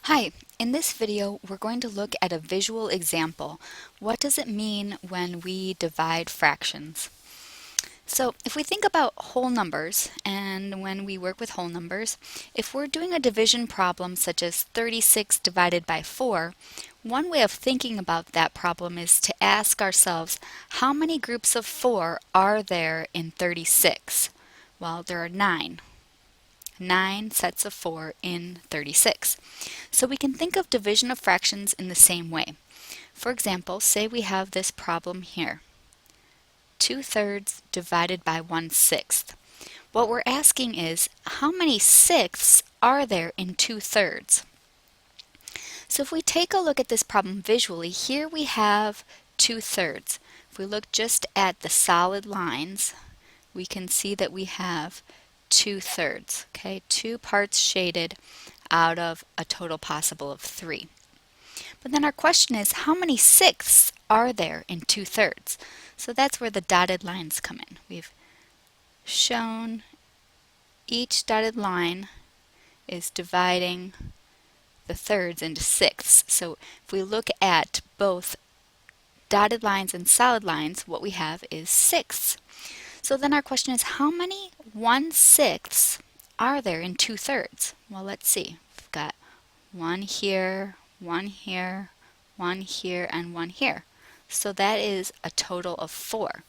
Hi, in this video we're going to look at a visual example. What does it mean when we divide fractions? So if we think about whole numbers and when we work with whole numbers, if we're doing a division problem such as 36 divided by 4, one way of thinking about that problem is to ask ourselves how many groups of 4 are there in 36? Well, there are 9. 9 sets of 4 in 36. So we can think of division of fractions in the same way. For example, say we have this problem here. 2/3 divided by 1/6. What we're asking is, how many sixths are there in 2/3? So if we take a look at this problem visually, here we have 2/3. If we look just at the solid lines, we can see that we have 2/3, okay? 2 parts shaded out of a total possible of 3. But then our question is, how many sixths are there in 2/3? So that's where the dotted lines come in. We've shown each dotted line is dividing the thirds into sixths. So if we look at both dotted lines and solid lines, what we have is sixths. So then our question is, how many 1/6ths are there in 2/3? Well, let's see. We've got one here, one here, one here, and one here. So that is a total of 4.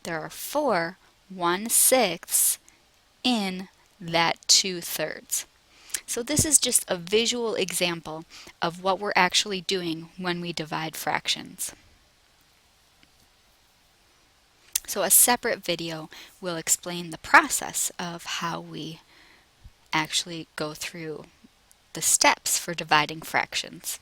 There are 4 1/6ths in that 2/3. So this is just a visual example of what we're actually doing when we divide fractions. So a separate video will explain the process of how we actually go through the steps for dividing fractions.